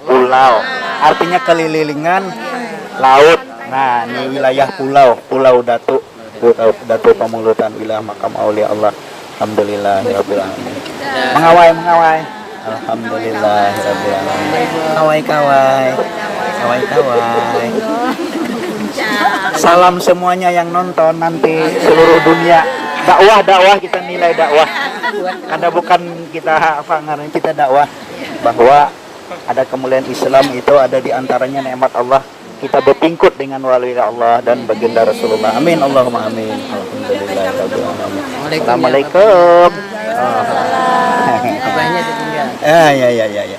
pulau. Artinya kelilingan laut. Nah, ini wilayah Pulau Datu Pamulutan, wilayah makam aulia Allah. Alhamdulillahirabbil alamin. Mengawai. Alhamdulillahirabbil alamin. Kawai. Salam semuanya yang nonton nanti seluruh dunia. Dakwah kita nilai dakwah. Karena bukan kita kita dakwah bahwa ada kemuliaan Islam itu ada di antaranya nikmat Allah. Kita berpingkut dengan wali Allah dan baginda Rasulullah. Amin Allahumma amin. Alhamdulillahirabbil alamin. Assalamualaikum. Abahnya ditinggal. Ya.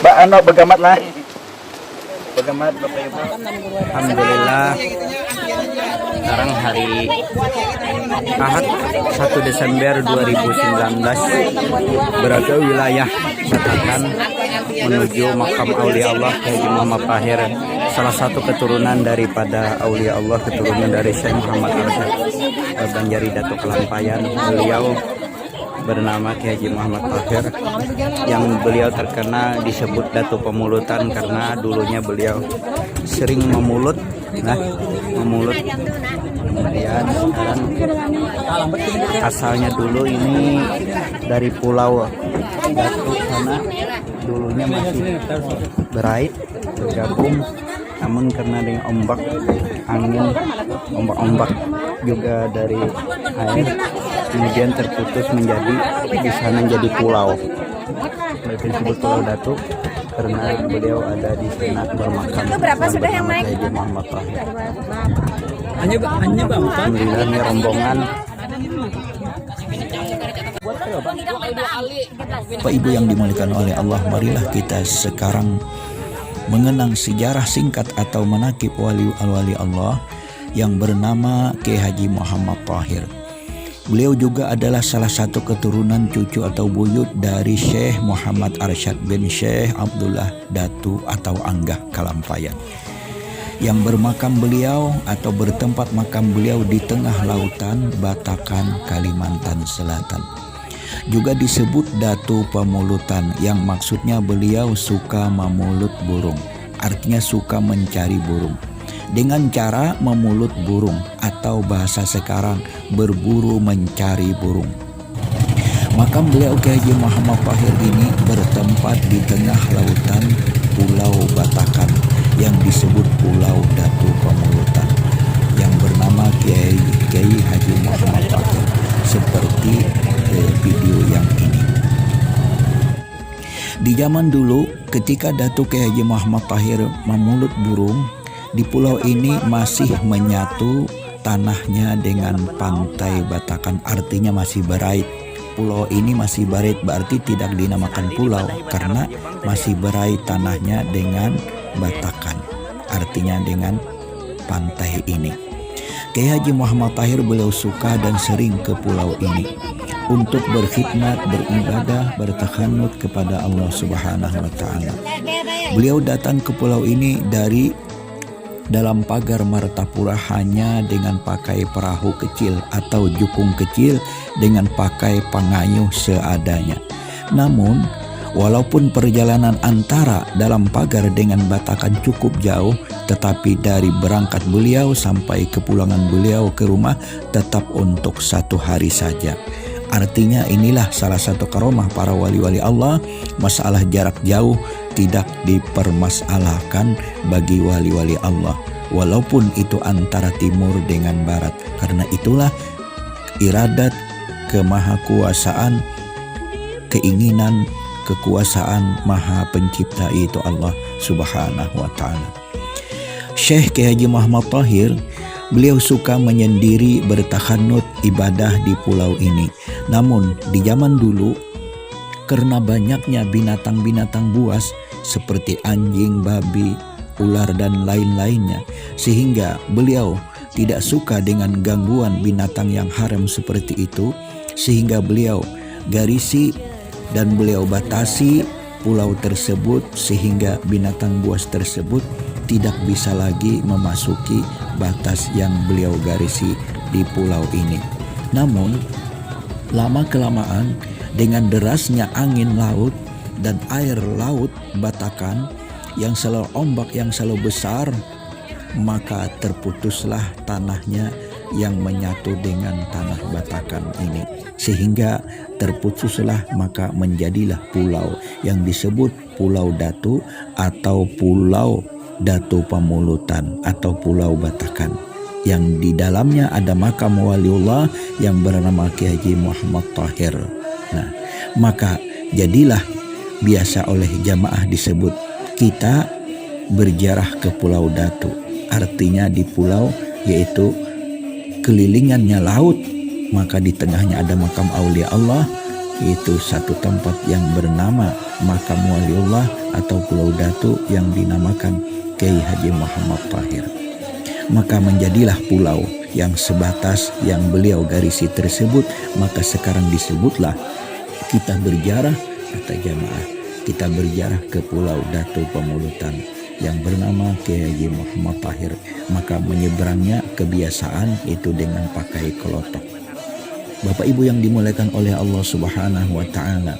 Mbak Ano begamat lah. Begamat Bapak Ibu. Alhamdulillah. Sekarang hari Ahad 1 Desember 2019 berada wilayah Satakan menuju makam aulia Allah Haji Muhammad Tahir, salah satu keturunan daripada aulia Allah, keturunan dari Syekh Muhammad Arsyad Banjari Datuk Kelampayan. Beliau bernama Kiai Haji Muhammad Tahir, yang beliau terkenal disebut Datu Pemulutan karena dulunya beliau sering memulut. Kemudian sekarang asalnya dulu ini dari Pulau Datu sana, dulunya masih berait bergabung, namun karena dengan ombak angin, ombak juga dari air, kemudian terputus menjadi di sana jadi pulau. Mereka disebut Pulau Datu karena beliau ada di sana bermakam. Itu berapa sudah yang naik? Muhammad Tahir. Hanya bang. Alhamdulillah ini rombongan. Bapak Ibu yang dimuliakan oleh Allah, marilah kita sekarang mengenang sejarah singkat atau manaqib wali Allah yang bernama Kiai Haji Muhammad Tahir. Beliau juga adalah salah satu keturunan cucu atau buyut dari Syekh Muhammad Arsyad bin Syekh Abdullah Datu atau Anggah Kalampayan, yang bermakam beliau atau bertempat makam beliau di tengah lautan Batakan, Kalimantan Selatan. Juga disebut Datu Pemulutan, yang maksudnya beliau suka memulut burung, artinya suka mencari burung, dengan cara memulut burung atau bahasa sekarang berburu mencari burung. Makam beliau Kiai Haji Muhammad Tahir ini bertempat di tengah lautan Pulau Batakan yang disebut Pulau Datu Pemulutan, yang bernama Kiai Haji Muhammad Tahir, seperti video yang ini. Di zaman dulu ketika Datuk Kiai Haji Muhammad Tahir memulut burung, di pulau ini masih menyatu tanahnya dengan pantai Batakan, artinya masih berait. Pulau ini masih berait, berarti tidak dinamakan pulau karena masih berait tanahnya dengan Batakan, artinya dengan pantai ini. Kiai Haji Muhammad Tahir beliau suka dan sering ke pulau ini untuk berkhidmat, beribadah, bertakhanut kepada Allah Subhanahu wa taala. Beliau datang ke pulau ini dari dalam pagar Martapura hanya dengan pakai perahu kecil atau jukung kecil dengan pakai pangayuh seadanya. Namun walaupun perjalanan antara dalam pagar dengan Batakan cukup jauh, tetapi dari berangkat beliau sampai kepulangan beliau ke rumah tetap untuk 1 hari saja. Artinya inilah salah satu karomah para wali-wali Allah, masalah jarak jauh tidak dipermasalahkan bagi wali-wali Allah, walaupun itu antara timur dengan barat. Karena itulah iradat kemahakuasaan, keinginan kekuasaan Maha Pencipta itu Allah Subhanahu wa taala. Syekh Kiai Haji Muhammad Tahir, beliau suka menyendiri bertakhanut ibadah di pulau ini. Namun di zaman dulu karena banyaknya binatang-binatang buas seperti anjing, babi, ular dan lain-lainnya, sehingga beliau tidak suka dengan gangguan binatang yang haram seperti itu, sehingga beliau garisi dan beliau batasi pulau tersebut sehingga binatang buas tersebut tidak bisa lagi memasuki batas yang beliau garisi di pulau ini. Namun lama-kelamaan dengan derasnya angin laut dan air laut Batakan yang selalu ombak yang selalu besar, maka terputuslah tanahnya yang menyatu dengan tanah Batakan ini, sehingga terputuslah maka menjadilah pulau yang disebut Pulau Datu atau Pulau Datu Pamulutan atau Pulau Batakan, yang di dalamnya ada makam waliullah yang bernama Kiai Haji Muhammad Tahir. Nah, maka jadilah biasa oleh jamaah disebut kita berziarah ke Pulau Datu, artinya di pulau yaitu kelilingannya laut, maka di tengahnya ada makam aulia Allah, yaitu satu tempat yang bernama makam waliullah atau Pulau Datu yang dinamakan Kiai Haji Muhammad Tahir. Maka menjadilah pulau yang sebatas yang beliau garisi tersebut, maka sekarang disebutlah kita berziarah, kata jamaah, kita berziarah ke Pulau Datu Pamulutan yang bernama Kiai Haji Muhammad Tahir. Maka menyeberangnya kebiasaan itu dengan pakai kelotok. Bapak Ibu yang dimuliakan oleh Allah Subhanahu wa taala,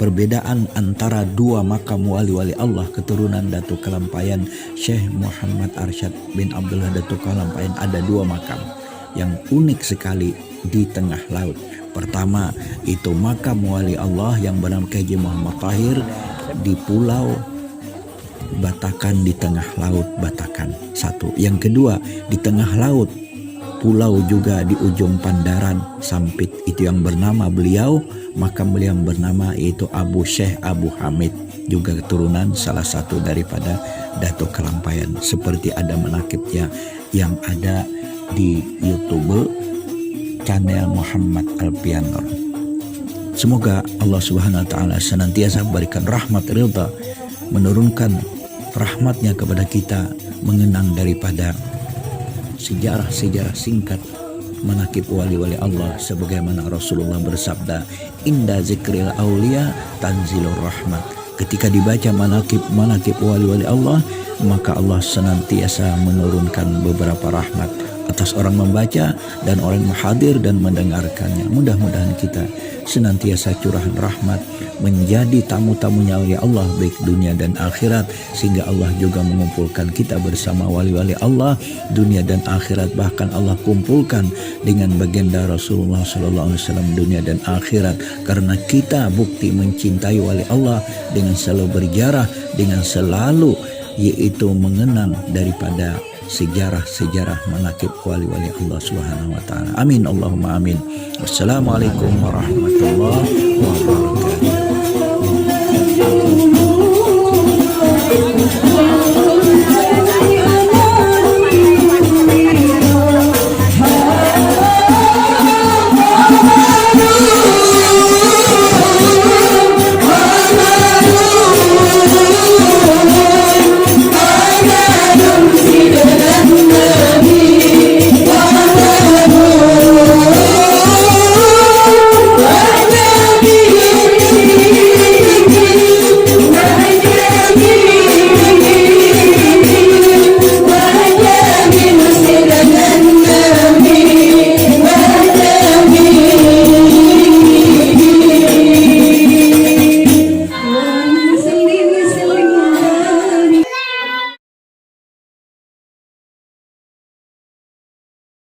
perbedaan antara dua makam wali-wali Allah keturunan Datuk Kalampayan Syekh Muhammad Arsyad bin Abdullah Datuk Kalampayan, ada dua makam yang unik sekali di tengah laut. Pertama itu makam wali Allah yang bernama Kiai Haji Muhammad Tahir di Pulau Batakan, di tengah laut Batakan. Satu. Yang kedua di tengah laut pulau juga di ujung Pandaran Sampit, itu yang bernama beliau, makam beliau yang bernama yaitu Abu Syekh Abu Hamid, juga keturunan salah satu daripada Datuk Kalampayan, seperti ada menakibnya yang ada di YouTube channel Muhammad Alpianor. Semoga Allah Subhanahu wa taala senantiasa berikan rahmat ridha, menurunkan rahmatnya kepada kita, mengenang daripada sejarah-sejarah singkat manakib wali-wali Allah, sebagaimana Rasulullah bersabda, inda zikril aulia tanzilur rahmat. Ketika dibaca manakib wali-wali Allah, maka Allah senantiasa menurunkan beberapa rahmat atas orang membaca dan orang hadir dan mendengarkannya. Mudah-mudahan kita senantiasa curahan rahmat, menjadi tamu-tamunya oleh Allah baik dunia dan akhirat, sehingga Allah juga mengumpulkan kita bersama wali-wali Allah dunia dan akhirat. Bahkan Allah kumpulkan dengan baginda Rasulullah SAW dunia dan akhirat, karena kita bukti mencintai wali Allah dengan selalu berziarah, dengan selalu yaitu mengenang daripada sejarah-sejarah manakib wali-wali Allah Subhanahu wa taala. Amin Allahumma amin. Wassalamualaikum warahmatullahi wabarakatuh.